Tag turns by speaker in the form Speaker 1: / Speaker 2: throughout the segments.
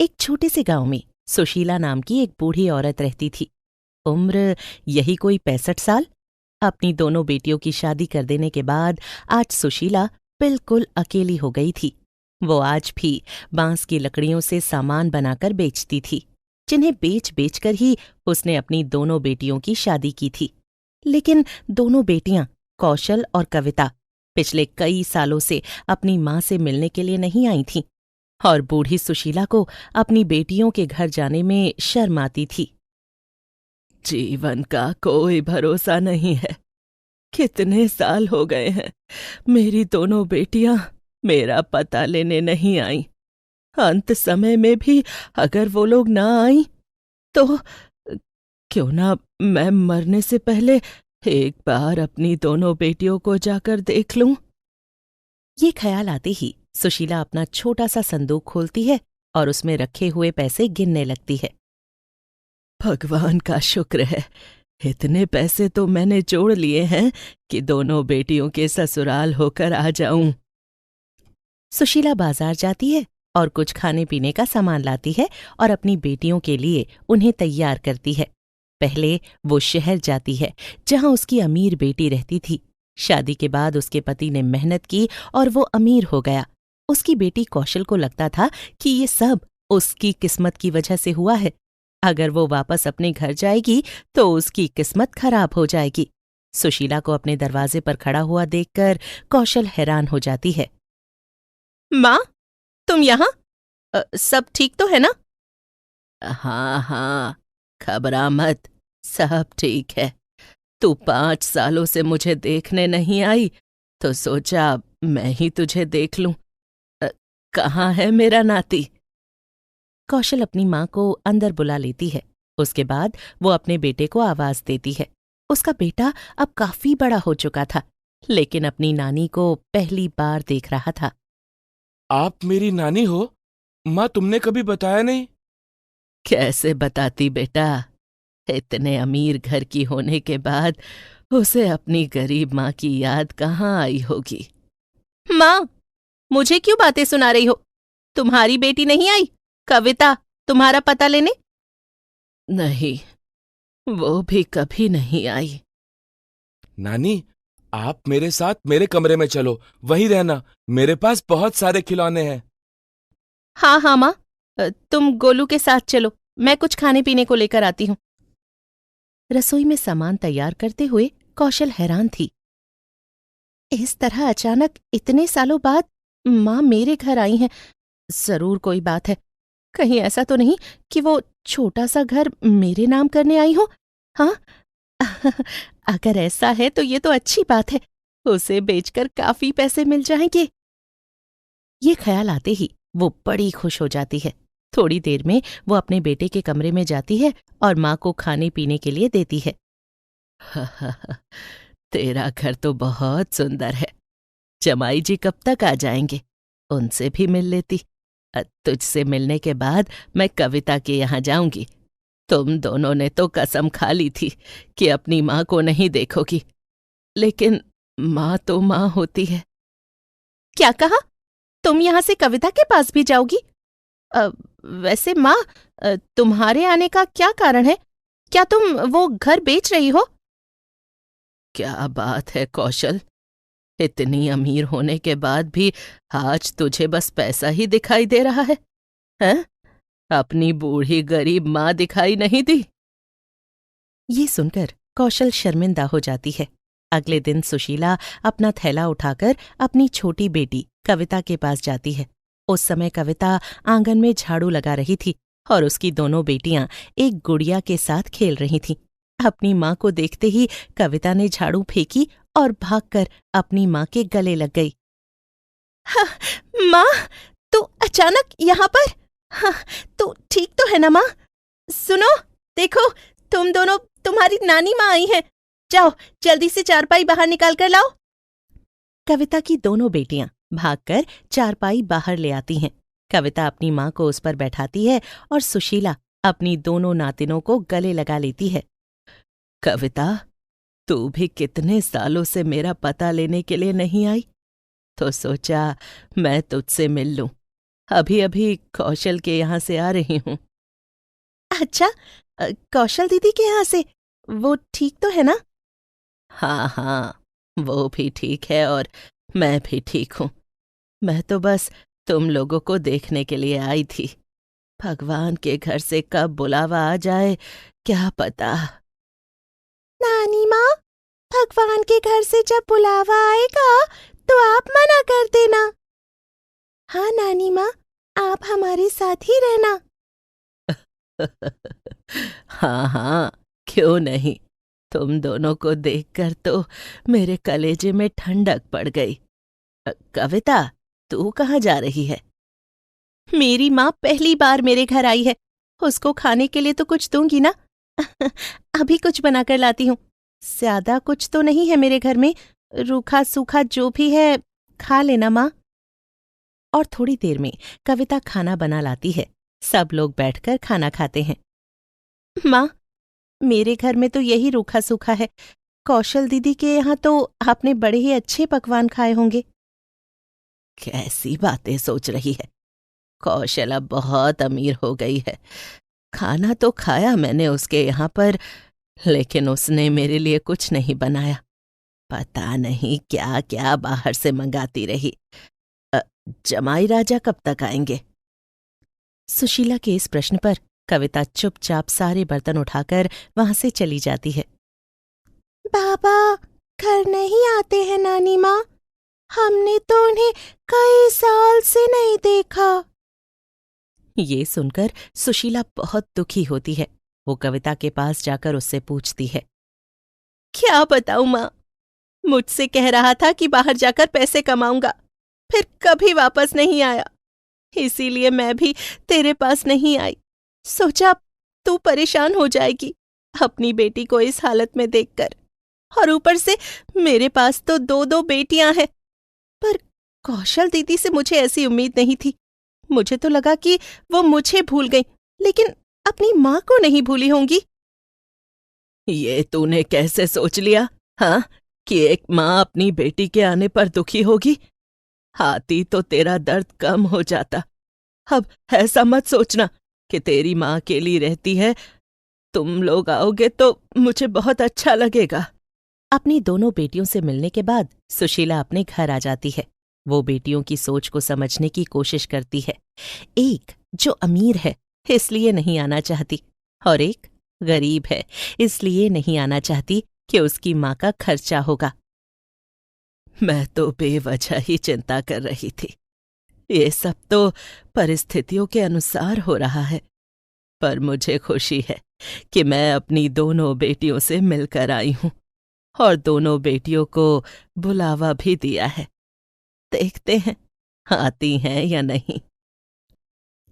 Speaker 1: एक छोटे से गांव में सुशीला नाम की एक बूढ़ी औरत रहती थी। उम्र यही कोई 65 साल। अपनी दोनों बेटियों की शादी कर देने के बाद आज सुशीला बिल्कुल अकेली हो गई थी। वो आज भी बांस की लकड़ियों से सामान बनाकर बेचती थी, जिन्हें बेच बेच कर ही उसने अपनी दोनों बेटियों की शादी की थी। लेकिन दोनों बेटियां कौशल और कविता पिछले कई सालों से अपनी मां से मिलने के लिए नहीं आई थीं, और बूढ़ी सुशीला को अपनी बेटियों के घर जाने में शर्म आती थी। जीवन का कोई भरोसा नहीं है। कितने साल हो गए हैं, मेरी दोनों बेटियां मेरा पता लेने नहीं आई। अंत समय में भी अगर वो लोग ना आई तो क्यों ना मैं मरने से पहले एक बार अपनी दोनों बेटियों को जाकर देख लूं। ये ख्याल आते ही सुशीला अपना छोटा सा संदूक खोलती है और उसमें रखे हुए पैसे गिनने लगती है। भगवान का शुक्र है, इतने पैसे तो मैंने जोड़ लिए हैं कि दोनों बेटियों के ससुराल होकर आ जाऊं। सुशीला बाजार जाती है और कुछ खाने पीने का सामान लाती है और अपनी बेटियों के लिए उन्हें तैयार करती है। पहले वो शहर जाती है, जहां उसकी अमीर बेटी रहती थी। शादी के बाद उसके पति ने मेहनत की और वो अमीर हो गया। उसकी बेटी कौशल को लगता था कि ये सब उसकी किस्मत की वजह से हुआ है। अगर वो वापस अपने घर जाएगी तो उसकी किस्मत खराब हो जाएगी। सुशीला को अपने दरवाजे पर खड़ा हुआ देखकर कौशल हैरान हो जाती है। माँ, तुम यहाँ? सब ठीक तो है ना? हाँ हाँ, घबरा मत, सब ठीक है। तू 5 सालों से मुझे देखने नहीं आई तो सोचा मैं ही तुझे देख लूं। कहाँ है मेरा नाती? कौशल अपनी माँ को अंदर बुला लेती है। उसके बाद वो अपने बेटे को आवाज देती है। उसका बेटा अब काफी बड़ा हो चुका था, लेकिन अपनी नानी को पहली बार देख रहा था।
Speaker 2: आप मेरी नानी हो? माँ, तुमने कभी बताया नहीं।
Speaker 1: कैसे बताती बेटा, इतने अमीर घर की होने के बाद उसे अपनी गरीब माँ की याद कहाँ आई होगी। माँ, मुझे क्यों बातें सुना रही हो? तुम्हारी बेटी नहीं आई, कविता, तुम्हारा पता लेने? नहीं, वो भी कभी नहीं आई।
Speaker 2: नानी, आप मेरे साथ मेरे कमरे में चलो, वहीं रहना। मेरे पास बहुत सारे खिलौने हैं।
Speaker 1: हाँ हाँ माँ, तुम गोलू के साथ चलो, मैं कुछ खाने पीने को लेकर आती हूँ। रसोई में सामान तैयार करते हुए कौशल हैरान थी। इस तरह अचानक इतने सालों बाद माँ मेरे घर आई हैं। जरूर कोई बात है। कहीं ऐसा तो नहीं कि वो छोटा सा घर मेरे नाम करने आई हो? हाँ। अगर ऐसा है तो ये तो अच्छी बात है, उसे बेचकर काफी पैसे मिल जाएंगे। ये ख्याल आते ही वो बड़ी खुश हो जाती है। थोड़ी देर में वो अपने बेटे के कमरे में जाती है और माँ को खाने पीने के लिए देती है। तेरा घर तो बहुत सुंदर है। जमाई जी कब तक आ जाएंगे? उनसे भी मिल लेती। तुझसे मिलने के बाद मैं कविता के यहाँ जाऊंगी। तुम दोनों ने तो कसम खा ली थी कि अपनी माँ को नहीं देखोगी, लेकिन माँ तो माँ होती है। क्या कहा? तुम यहाँ से कविता के पास भी जाओगी? वैसे माँ, तुम्हारे आने का क्या कारण है? क्या तुम वो घर बेच रही हो? क्या बात है कौशल, इतनी अमीर होने के बाद भी आज तुझे बस पैसा ही दिखाई दे रहा है? हैं? अपनी बूढ़ी गरीब माँ दिखाई नहीं दी? ये सुनकर कौशल शर्मिंदा हो जाती है। अगले दिन सुशीला अपना थैला उठाकर अपनी छोटी बेटी कविता के पास जाती है। उस समय कविता आंगन में झाड़ू लगा रही थी और उसकी दोनों बेटियां एक गुड़िया के साथ खेल रही थीं। अपनी माँ को देखते ही कविता ने झाड़ू फेंकी और भागकर अपनी माँ के गले लग गई। हाँ, माँ, तू अचानक यहाँ पर? हाँ, तू ठीक तो है ना माँ? सुनो, देखो, तुम दोनों, तुम्हारी नानी माँ आई हैं। जाओ, जल्दी से चारपाई बाहर निकाल कर लाओ। कविता की दोनों बेटियां भागकर चारपाई बाहर ले आती हैं। कविता अपनी माँ को उस पर बैठाती है और सुशीला अपनी दोनों नातिनों को गले लगा लेती है। कविता, तू भी कितने सालों से मेरा पता लेने के लिए नहीं आई, तो सोचा मैं तुझसे मिल लूं। अभी अभी कौशल के यहाँ से आ रही हूँ। अच्छा, कौशल दीदी के यहाँ से? वो ठीक तो है ना? हाँ हाँ, वो भी ठीक है और मैं भी ठीक हूँ। मैं तो बस तुम लोगों को देखने के लिए आई थी। भगवान के घर से कब बुलावा आ जाए क्या पता। नानी माँ, भगवान के घर से जब बुलावा आएगा तो आप मना कर देना। हाँ नानी माँ, आप हमारे साथ ही रहना। हाँ हाँ, क्यों नहीं। तुम दोनों को देखकर तो मेरे कलेजे में ठंडक पड़ गई। कविता, तू कहाँ जा रही है? मेरी माँ पहली बार मेरे घर आई है, उसको खाने के लिए तो कुछ दूंगी ना। अभी कुछ बनाकर लाती हूँ। ज्यादा कुछ तो नहीं है मेरे घर में, रूखा सूखा जो भी है खा लेना माँ। और थोड़ी देर में कविता खाना बना लाती है। सब लोग बैठकर खाना खाते हैं। माँ, मेरे घर में तो यही रूखा सूखा है। कौशल दीदी के यहाँ तो आपने बड़े ही अच्छे पकवान खाए होंगे। कैसी बातें सोच रही है? कौशल अब बहुत अमीर हो गई है। खाना तो खाया मैंने उसके यहाँ पर, लेकिन उसने मेरे लिए कुछ नहीं बनाया। पता नहीं क्या क्या बाहर से मंगाती रही। अ, जमाई राजा कब तक आएंगे? सुशीला के इस प्रश्न पर कविता चुपचाप सारे बर्तन उठाकर वहां से चली जाती है। बाबा घर नहीं आते हैं नानी माँ, हमने तो उन्हें कई साल से नहीं देखा। ये सुनकर सुशीला बहुत दुखी होती है। वो कविता के पास जाकर उससे पूछती है, क्या बताऊं माँ, मुझसे कह रहा था कि बाहर जाकर पैसे कमाऊंगा, फिर कभी वापस नहीं आया। इसीलिए मैं भी तेरे पास नहीं आई। सोचा तू परेशान हो जाएगी अपनी बेटी को इस हालत में देखकर, और ऊपर से मेरे पास तो दो दो बेटियां हैं। पर कौशल दीदी से मुझे ऐसी उम्मीद नहीं थी। मुझे तो लगा कि वो मुझे भूल गई, लेकिन अपनी माँ को नहीं भूली होंगी। ये तूने कैसे सोच लिया, हाँ, कि एक माँ अपनी बेटी के आने पर दुखी होगी? आती तो तेरा दर्द कम हो जाता। अब ऐसा मत सोचना कि तेरी माँ अकेली रहती है। तुम लोग आओगे तो मुझे बहुत अच्छा लगेगा। अपनी दोनों बेटियों से मिलने के बाद सुशीला अपने घर आ जाती है। वो बेटियों की सोच को समझने की कोशिश करती है। एक जो अमीर है इसलिए नहीं आना चाहती, और एक गरीब है इसलिए नहीं आना चाहती कि उसकी माँ का खर्चा होगा। मैं तो बेवजह ही चिंता कर रही थी। ये सब तो परिस्थितियों के अनुसार हो रहा है, पर मुझे खुशी है कि मैं अपनी दोनों बेटियों से मिलकर आई हूँ और दोनों बेटियों को बुलावा भी दिया है। देखते हैं आती हैं या नहीं।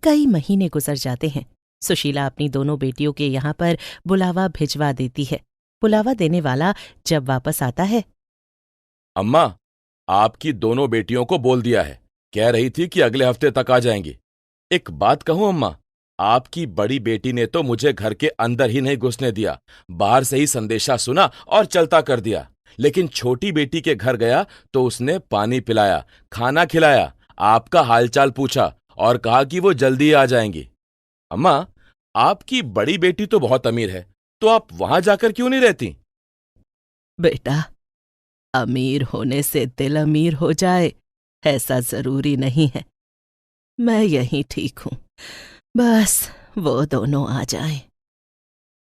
Speaker 1: कई महीने गुजर जाते हैं। सुशीला अपनी दोनों बेटियों के यहाँ पर बुलावा भिजवा देती है। बुलावा देने वाला जब वापस आता है,
Speaker 2: अम्मा, आपकी दोनों बेटियों को बोल दिया है, कह रही थी कि अगले हफ्ते तक आ जाएंगी। एक बात कहूं अम्मा, आपकी बड़ी बेटी ने तो मुझे घर के अंदर ही नहीं घुसने दिया, बाहर से ही संदेशा सुना और चलता कर दिया। लेकिन छोटी बेटी के घर गया तो उसने पानी पिलाया, खाना खिलाया, आपका हालचाल पूछा और कहा कि वो जल्दी आ जाएंगी। अम्मा, आपकी बड़ी बेटी तो बहुत अमीर है, तो आप वहां जाकर क्यों नहीं रहती?
Speaker 1: बेटा, अमीर होने से दिल अमीर हो जाए ऐसा जरूरी नहीं है। मैं यहीं ठीक हूं, बस वो दोनों आ जाएं।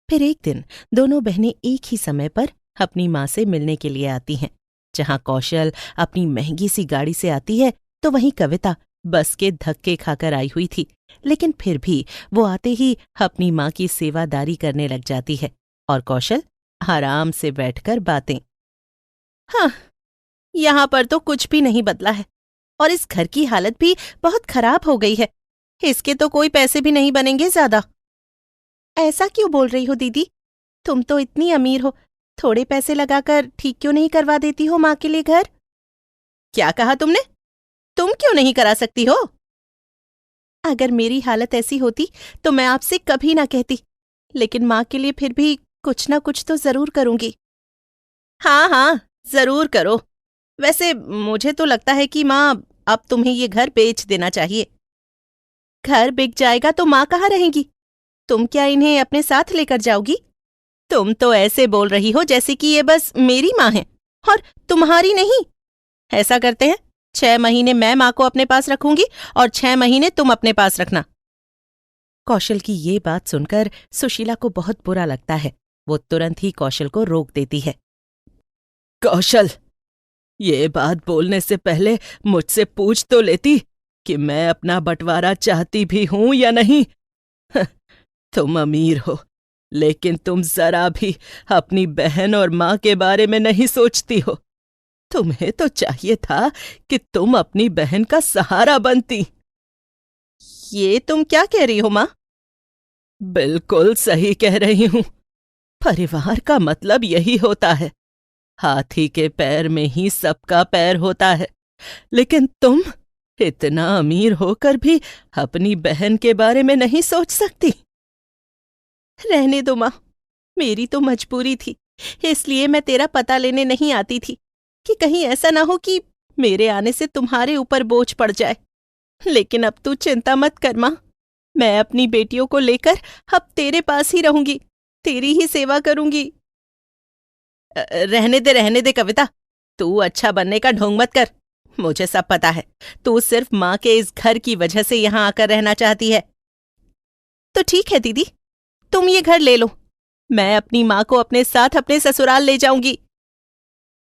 Speaker 1: फिर एक दिन दोनों बहनें एक ही समय पर अपनी माँ से मिलने के लिए आती हैं। जहां कौशल अपनी महंगी सी गाड़ी से आती है, तो वहीं कविता बस के धक्के खाकर आई हुई थी, लेकिन फिर भी वो आते ही अपनी माँ की सेवादारी करने लग जाती है और कौशल आराम से बैठकर बातें। हाँ, यहाँ पर तो कुछ भी नहीं बदला है और इस घर की हालत भी बहुत खराब हो गई है। इसके तो कोई पैसे भी नहीं बनेंगे ज्यादा। ऐसा क्यों बोल रही हो दीदी? तुम तो इतनी अमीर हो, थोड़े पैसे लगाकर ठीक क्यों नहीं करवा देती हो माँ के लिए घर? क्या कहा तुमने? तुम क्यों नहीं करा सकती हो? अगर मेरी हालत ऐसी होती तो मैं आपसे कभी ना कहती, लेकिन माँ के लिए फिर भी कुछ ना कुछ तो जरूर करूंगी। हाँ हाँ, जरूर करो। वैसे मुझे तो लगता है कि माँ अब तुम्हें ये घर बेच देना चाहिए। घर बिक जाएगा तो माँ कहाँ रहेंगी? तुम क्या इन्हें अपने साथ लेकर जाओगी? तुम तो ऐसे बोल रही हो जैसे कि ये बस मेरी माँ है और तुम्हारी नहीं। ऐसा करते हैं, 6 महीने मैं माँ को अपने पास रखूंगी और 6 महीने तुम अपने पास रखना। कौशल की ये बात सुनकर सुशीला को बहुत बुरा लगता है। वो तुरंत ही कौशल को रोक देती है। कौशल, ये बात बोलने से पहले मुझसे पूछ तो लेती कि मैं अपना बंटवारा चाहती भी हूं या नहीं। तुम अमीर हो, लेकिन तुम जरा भी अपनी बहन और माँ के बारे में नहीं सोचती हो। तुम्हें तो चाहिए था कि तुम अपनी बहन का सहारा बनती। ये तुम क्या कह रही हो माँ? बिल्कुल सही कह रही हूं। परिवार का मतलब यही होता है। हाथी के पैर में ही सबका पैर होता है। लेकिन तुम इतना अमीर होकर भी अपनी बहन के बारे में नहीं सोच सकती। रहने दो माँ, मेरी तो मजबूरी थी, इसलिए मैं तेरा पता लेने नहीं आती थी कि कहीं ऐसा ना हो कि मेरे आने से तुम्हारे ऊपर बोझ पड़ जाए। लेकिन अब तू चिंता मत कर माँ, मैं अपनी बेटियों को लेकर अब तेरे पास ही रहूंगी, तेरी ही सेवा करूंगी। रहने दे कविता, तू अच्छा बनने का ढोंग मत कर। मुझे सब पता है, तू सिर्फ माँ के इस घर की वजह से यहां आकर रहना चाहती है। तो ठीक है दीदी, तुम ये घर ले लो, मैं अपनी माँ को अपने साथ अपने ससुराल ले जाऊंगी।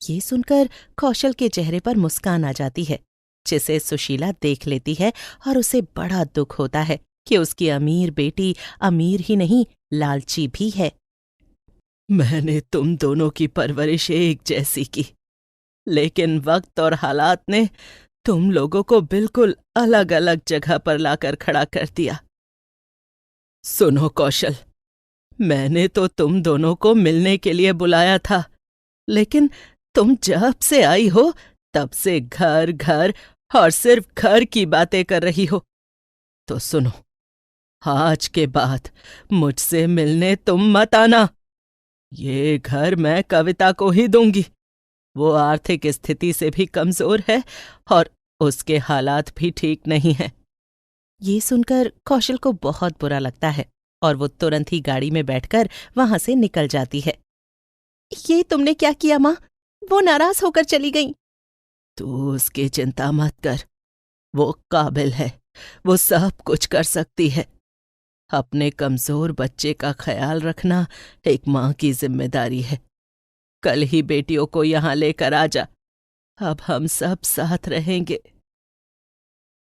Speaker 1: ये सुनकर कौशल के चेहरे पर मुस्कान आ जाती है, जिसे सुशीला देख लेती है और उसे बड़ा दुख होता है कि उसकी अमीर बेटी अमीर ही नहीं, लालची भी है। मैंने तुम दोनों की परवरिश एक जैसी की, लेकिन वक्त और हालात ने तुम लोगों को बिल्कुल अलग अलग जगह पर लाकर खड़ा कर दिया। सुनो कौशल, मैंने तो तुम दोनों को मिलने के लिए बुलाया था, लेकिन तुम जब से आई हो तब से घर घर और सिर्फ घर की बातें कर रही हो। तो सुनो, आज के बाद मुझसे मिलने तुम मत आना। ये घर मैं कविता को ही दूंगी। वो आर्थिक स्थिति से भी कमजोर है और उसके हालात भी ठीक नहीं हैं। ये सुनकर कौशल को बहुत बुरा लगता है और वो तुरंत ही गाड़ी में बैठकर वहां से निकल जाती है। ये तुमने क्या किया माँ? वो नाराज होकर चली गई। तू उसकी चिंता मत कर, वो काबिल है, वो सब कुछ कर सकती है। अपने कमजोर बच्चे का ख्याल रखना एक माँ की जिम्मेदारी है। कल ही बेटियों को यहां लेकर आ जा, अब हम सब साथ रहेंगे।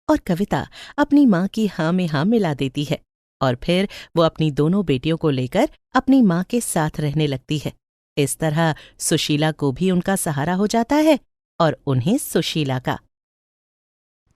Speaker 1: और कविता अपनी माँ की हाँ में हाँ मिला देती है और फिर वो अपनी दोनों बेटियों को लेकर अपनी माँ के साथ रहने लगती है। इस तरह सुशीला को भी उनका सहारा हो जाता है और उन्हें सुशीला का।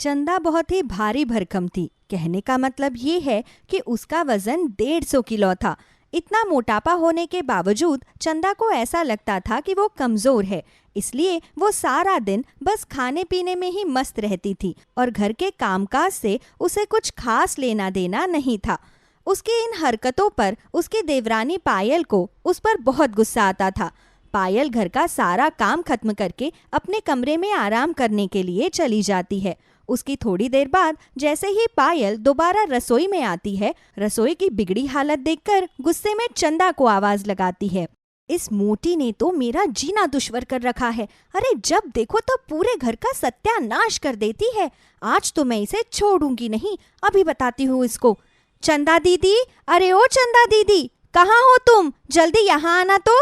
Speaker 3: चंदा बहुत ही भारी भरकम थी। कहने का मतलब ये है कि उसका वजन 150 किलो था। इतना मोटापा होने के बावजूद चंदा को ऐसा लगता था कि वो कमजोर है, इसलिए वो सारा दिन बस खाने पीने में ही मस्त रहती थी और घर के कामकाज से उसे कुछ खास लेना देना नहीं था। उसकी इन हरकतों पर उसकी देवरानी पायल को उस पर बहुत गुस्सा आता था। पायल घर का सारा काम खत्म करके अपने कमरे में आराम करने के लिए चली जाती है। उसकी थोड़ी देर बाद जैसे ही पायल दोबारा रसोई में आती है, रसोई की बिगड़ी हालत देखकर गुस्से में चंदा को आवाज लगाती है। इस मोटी ने तो मेरा जीना दुश्वार कर रखा है। अरे जब देखो तो पूरे घर का सत्यानाश कर देती है। आज तो मैं इसे छोड़ूंगी नहीं, अभी बताती हूँ इसको। चंदा दीदी, अरे ओ चंदा दीदी, कहाँ हो तुम? जल्दी यहाँ आना तो।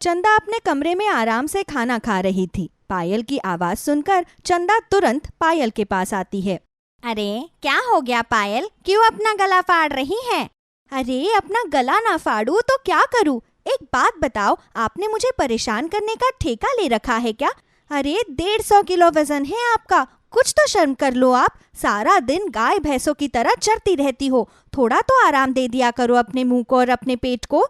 Speaker 3: चंदा अपने कमरे में आराम से खाना खा रही थी। पायल की आवाज सुनकर चंदा तुरंत पायल के पास आती है।
Speaker 4: अरे क्या हो गया पायल, क्यों अपना गला फाड़ रही है?
Speaker 3: अरे अपना गला ना फाड़ू तो क्या करूँ? एक बात बताओ, आपने मुझे परेशान करने का ठेका ले रखा है क्या? अरे 150 किलो वजन है आपका, कुछ तो शर्म कर लो आप। सारा दिन गाय भैंसों की तरह चरती रहती हो, थोड़ा तो आराम दे दिया करो अपने मुंह को और अपने पेट को।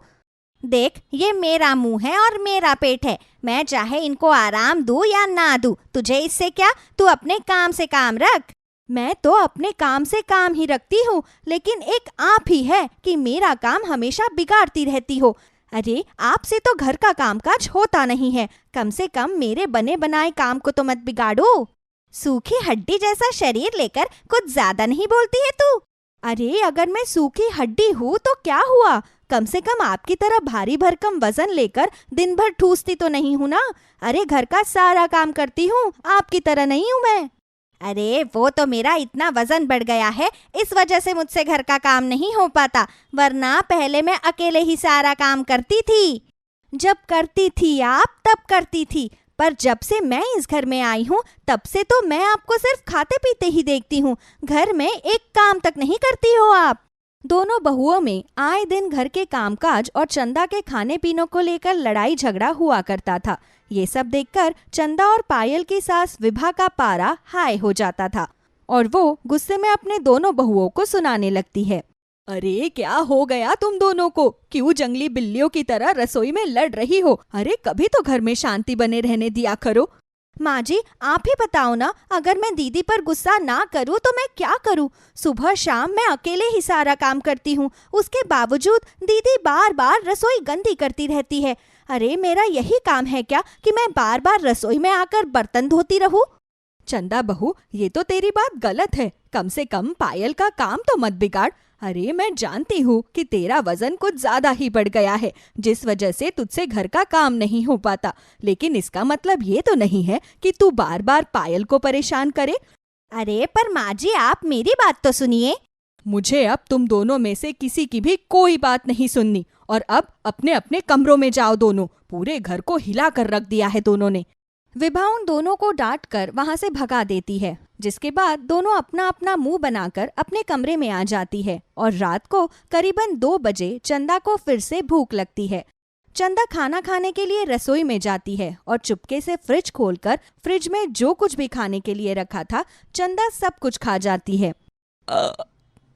Speaker 4: देख, ये मेरा मुंह है और मेरा पेट है, मैं चाहे इनको आराम दूं या ना दूं, तुझे इससे क्या? तू अपने काम से काम रख।
Speaker 3: मैं तो अपने काम से काम ही रखती हूँ, लेकिन एक आप ही है कि मेरा काम हमेशा बिगाड़ती रहती हो। अरे आपसे तो घर का कामकाज होता नहीं है, कम से कम मेरे बने बनाए काम को तो मत बिगाड़ो।
Speaker 4: सूखी हड्डी जैसा शरीर लेकर कुछ ज्यादा नहीं बोलती है तू?
Speaker 3: अरे अगर मैं सूखी हड्डी हूँ तो क्या हुआ? कम से कम आपकी तरह भारी भरकम वजन लेकर दिन भर ठूसती तो नहीं हूँ ना। अरे घर का सारा काम करती हूँ, आपकी तरह नहीं हूँ मैं।
Speaker 4: अरे वो तो मेरा इतना वजन बढ़ गया है, इस वजह से मुझसे घर का काम नहीं हो पाता, वरना पहले मैं अकेले ही सारा काम करती थी।
Speaker 3: जब करती थी आप तब करती थी, पर जब से मैं इस घर में आई हूँ तब से तो मैं आपको सिर्फ खाते पीते ही देखती हूँ। घर में एक काम तक नहीं करती हो आप। दोनों बहुओं में आए दिन घर के कामकाज और चंदा के खाने पीने को लेकर लड़ाई झगड़ा हुआ करता था। ये सब देखकर चंदा और पायल की सास विभा का पारा हाई हो जाता था और वो गुस्से में अपने दोनों बहुओं को सुनाने लगती है। अरे क्या हो गया तुम दोनों को? क्यों जंगली बिल्लियों की तरह रसोई में लड़ रही हो? अरे कभी तो घर में शांति बने रहने दिया करो।
Speaker 4: माँ जी आप ही बताओ ना, अगर मैं दीदी पर गुस्सा ना करूँ तो मैं क्या करूँ? सुबह शाम मैं अकेले ही सारा काम करती हूँ, उसके बावजूद दीदी बार बार रसोई गंदी करती रहती है। अरे मेरा यही काम है क्या कि मैं बार बार रसोई में आकर बर्तन धोती रहूँ?
Speaker 3: चंदा बहू, ये तो तेरी बात गलत है। कम से कम पायल का काम तो मत बिगाड़। अरे मैं जानती हूँ कि तेरा वजन कुछ ज्यादा ही बढ़ गया है, जिस वजह से तुझसे घर का काम नहीं हो पाता, लेकिन इसका मतलब ये तो नहीं है कि तू बार बार पायल को परेशान करे।
Speaker 4: अरे पर माँ जी आप मेरी बात तो सुनिए।
Speaker 3: मुझे अब तुम दोनों में से किसी की भी कोई बात नहीं सुननी, और अब अपने अपने कमरों में जाओ दोनों। पूरे घर को हिला कर रख दिया है दोनों ने। विभा उन दोनों को डांट कर वहां से भगा देती है, जिसके बाद दोनों अपना अपना मुंह बनाकर अपने कमरे में आ जाती है। और रात को करीबन 2 बजे चंदा को फिर से भूख लगती है। चंदा खाना खाने के लिए रसोई में जाती है और चुपके से फ्रिज खोलकर फ्रिज में जो कुछ भी खाने के लिए रखा था चंदा सब कुछ खा जाती है।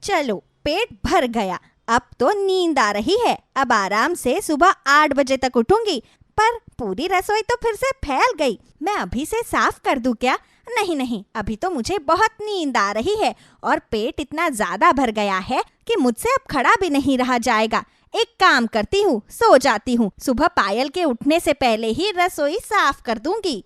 Speaker 4: चलो पेट भर गया, अब तो नींद आ रही है। अब आराम से सुबह 8 बजे तक उठूंगी। पर पूरी रसोई तो फिर से फैल गई, मैं अभी से साफ कर दूं क्या? नहीं नहीं, अभी तो मुझे बहुत नींद आ रही है और पेट इतना ज्यादा भर गया है कि मुझसे अब खड़ा भी नहीं रहा जाएगा। एक काम करती हूँ, सो जाती हूँ। सुबह पायल के उठने से पहले ही रसोई साफ कर दूंगी।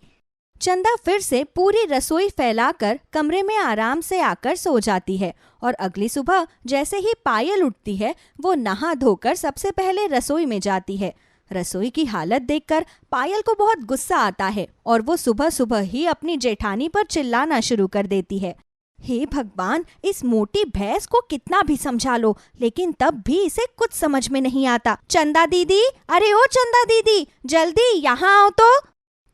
Speaker 3: चंदा फिर से पूरी रसोई फैलाकर कमरे में आराम से आकर सो जाती है और अगली सुबह जैसे ही पायल उठती है वो नहा धोकर सबसे पहले रसोई में जाती है। रसोई की हालत देखकर पायल को बहुत गुस्सा आता है और वो सुबह सुबह ही अपनी जेठानी पर चिल्लाना शुरू कर देती है। हे भगवान, इस मोटी भैंस को कितना भी समझा लो, लेकिन तब भी इसे कुछ समझ में नहीं आता।
Speaker 4: चंदा दीदी, अरे ओ चंदा दीदी, जल्दी यहाँ आओ तो।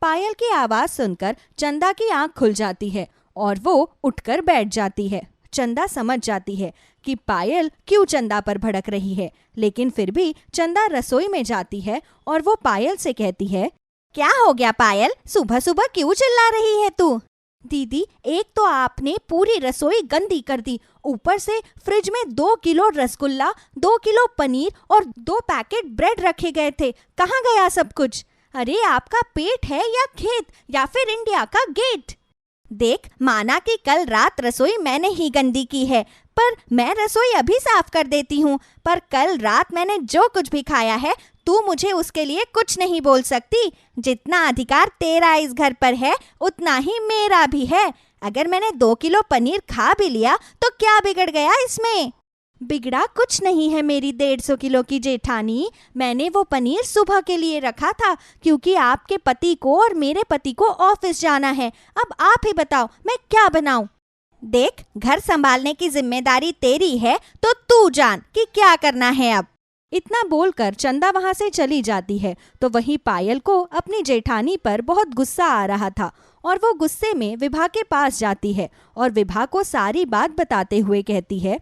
Speaker 3: पायल की आवाज सुनकर चंदा की आंख खुल जाती है और वो उठकर बैठ जाती है। चंदा समझ जाती है कि पायल क्यों चंदा पर भड़क रही है, लेकिन फिर भी चंदा रसोई में जाती है और वो पायल से कहती है,
Speaker 4: क्या हो गया पायल, सुबह सुबह क्यों चिल्ला रही है तू?
Speaker 3: दीदी, एक तो आपने पूरी रसोई गंदी कर दी, ऊपर से फ्रिज में 2 किलो रसगुल्ला, 2 किलो पनीर और 2 पैकेट ब्रेड रखे गए थे। कहाँ गया सब कुछ?
Speaker 4: अरे आपका पेट है या खेत या फिर इंडिया का गेट? देख, माना कि कल रात रसोई मैंने ही गंदी की है, पर मैं रसोई अभी साफ कर देती हूँ। पर कल रात मैंने जो कुछ भी खाया है, तू मुझे उसके लिए कुछ नहीं बोल सकती। जितना अधिकार तेरा इस घर पर है उतना ही मेरा भी है। अगर मैंने 2 किलो पनीर खा भी लिया तो क्या बिगड़ गया इसमें?
Speaker 3: बिगड़ा कुछ नहीं है मेरी 150 किलो की जेठानी। मैंने वो पनीर सुबह के लिए रखा था क्योंकि आपके पति को और मेरे पति को ऑफिस जाना है। अब आप ही बताओ मैं क्या बनाऊं?
Speaker 4: देख, घर संभालने की जिम्मेदारी तेरी है तो तू जान कि क्या करना है अब।
Speaker 3: इतना बोलकर चंदा वहां से चली जाती है तो वहीं पायल को अपनी जेठानी पर बहुत गुस्सा आ रहा था और वो गुस्से में विभा के पास जाती है और विभा को सारी बात बताते हुए कहती है,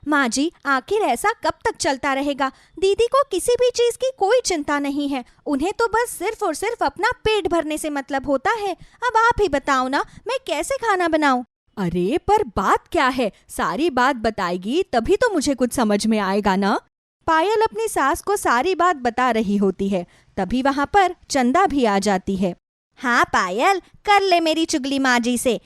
Speaker 3: माँ जी, आखिर ऐसा कब तक चलता रहेगा? दीदी को किसी भी चीज की कोई चिंता नहीं है, उन्हें तो बस सिर्फ और सिर्फ अपना पेट भरने से मतलब होता है। अब आप ही बताओ ना, मैं कैसे खाना बनाऊं? अरे पर बात क्या है? सारी बात बताएगी तभी तो मुझे कुछ समझ में आएगा ना। पायल अपनी सास को सारी बात बता रही होती है, तभी वहां पर चंदा भी आ जाती है।
Speaker 4: हाँ पायल, कर ले मेरी चुगली माँ जी से।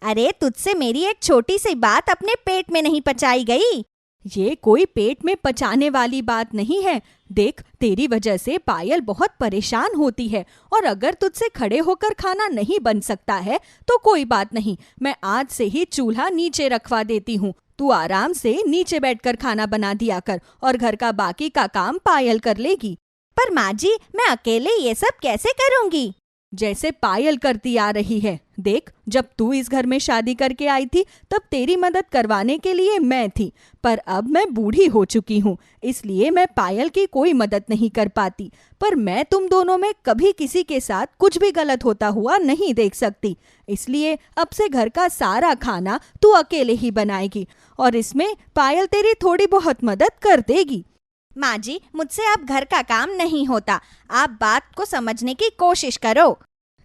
Speaker 4: अरे तुझसे मेरी एक छोटी सी बात अपने पेट में नहीं पचाई गई?
Speaker 3: ये कोई पेट में पचाने वाली बात नहीं है। देख, तेरी वजह से पायल बहुत परेशान होती है और अगर तुझसे खड़े होकर खाना नहीं बन सकता है तो कोई बात नहीं, मैं आज से ही चूल्हा नीचे रखवा देती हूँ। तू आराम से नीचे बैठकर खाना बना दिया कर और घर का बाकी का काम पायल कर लेगी।
Speaker 4: पर माँ जी, मैं अकेले ये सब कैसे करूँगी?
Speaker 3: जैसे पायल करती आ रही है। देख, जब तू इस घर में शादी करके आई थी तब तेरी मदद करवाने के लिए मैं थी, पर अब मैं बूढ़ी हो चुकी हूँ, इसलिए मैं पायल की कोई मदद नहीं कर पाती। पर मैं तुम दोनों में कभी किसी के साथ कुछ भी गलत होता हुआ नहीं देख सकती, इसलिए अब से घर का सारा खाना तू अकेले ही बनाएगी और इसमें पायल तेरी थोड़ी बहुत मदद कर देगी।
Speaker 4: माँ जी, मुझसे अब घर का काम नहीं होता। आप बात को समझने की कोशिश करो।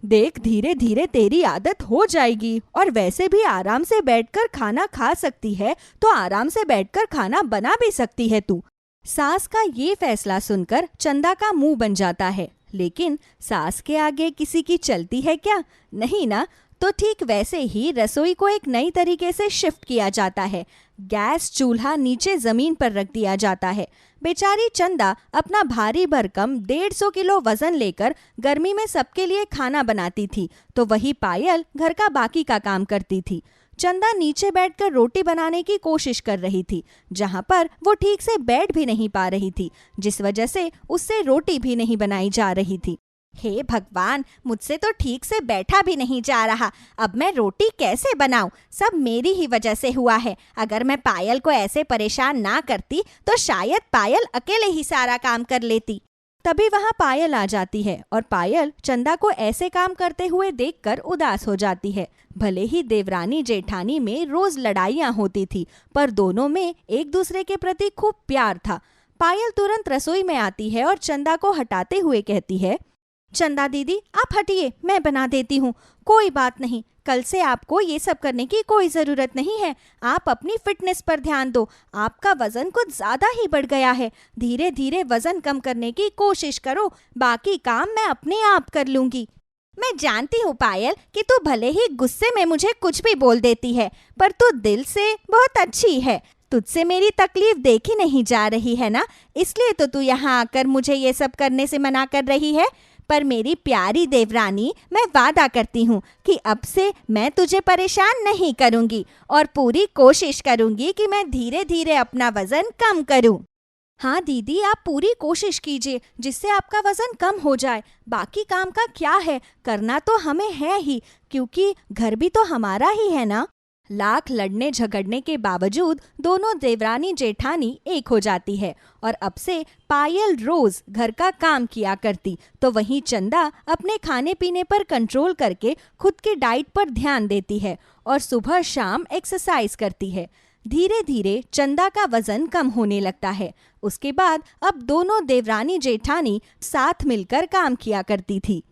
Speaker 3: देख, धीरे धीरे तेरी आदत हो जाएगी और वैसे भी आराम से बैठकर खाना खा सकती है, तो आराम से बैठकर खाना बना भी सकती है तू। सास का ये फैसला सुनकर चंदा का मुंह बन जाता है, लेकिन सास के आगे किसी की चलती है क्या? नहीं ना। तो ठीक वैसे ही रसोई को एक नई तरीके से शिफ्ट किया जाता है। गैस चूल्हा नीचे जमीन पर रख दिया जाता है। बेचारी चंदा अपना भारी भरकम 150 किलो वजन लेकर गर्मी में सबके लिए खाना बनाती थी, तो वही पायल घर का बाकी का काम करती थी। चंदा नीचे बैठकर रोटी बनाने की कोशिश कर रही थी, जहां पर वो ठीक से बैठ भी नहीं पा रही थी, जिस वजह से उससे रोटी भी नहीं बनाई जा रही थी।
Speaker 4: हे भगवान, मुझसे तो ठीक से बैठा भी नहीं जा रहा। अब मैं रोटी कैसे बनाऊं? सब मेरी ही वजह से हुआ है। अगर मैं पायल को ऐसे परेशान ना करती तो शायद पायल अकेले ही सारा काम कर लेती।
Speaker 3: तभी वहां पायल आ जाती है और पायल चंदा को ऐसे काम करते हुए देखकर उदास हो जाती है। भले ही देवरानी जेठानी में रोज लड़ाइयाँ होती थी, पर दोनों में एक दूसरे के प्रति खूब प्यार था। पायल तुरंत रसोई में आती है और चंदा को हटाते हुए कहती है,
Speaker 4: चंदा दीदी, आप हटिए, मैं बना देती हूँ। कोई बात नहीं, कल से आपको ये सब करने की कोई ज़रूरत नहीं है। आप अपनी फिटनेस पर ध्यान दो। आपका वज़न कुछ ज़्यादा ही बढ़ गया है। धीरे धीरे वज़न कम करने की कोशिश करो, बाकी काम मैं अपने आप कर लूँगी। मैं जानती हूँ पायल कि तू भले ही गुस्से में मुझे कुछ भी बोल देती है, पर तू दिल से बहुत अच्छी है। तुझसे मेरी तकलीफ देखी नहीं जा रही है ना, इसलिए तो तू यहाँ आकर मुझे ये सब करने से मना कर रही है। पर मेरी प्यारी देवरानी, मैं वादा करती हूँ कि अब से मैं तुझे परेशान नहीं करूँगी और पूरी कोशिश करूँगी कि मैं धीरे धीरे अपना वज़न कम करूँ।
Speaker 3: हाँ दीदी, आप पूरी कोशिश कीजिए जिससे आपका वज़न कम हो जाए। बाकी काम का क्या है, करना तो हमें है ही, क्योंकि घर भी तो हमारा ही है ना। लाख लड़ने झगड़ने के बावजूद दोनों देवरानी जेठानी एक हो जाती है और अब से पायल रोज घर का काम किया करती, तो वहीं चंदा अपने खाने पीने पर कंट्रोल करके खुद की डाइट पर ध्यान देती है और सुबह शाम एक्सरसाइज करती है। धीरे धीरे चंदा का वजन कम होने लगता है। उसके बाद अब दोनों देवरानी जेठानी साथ मिलकर काम किया करती थी।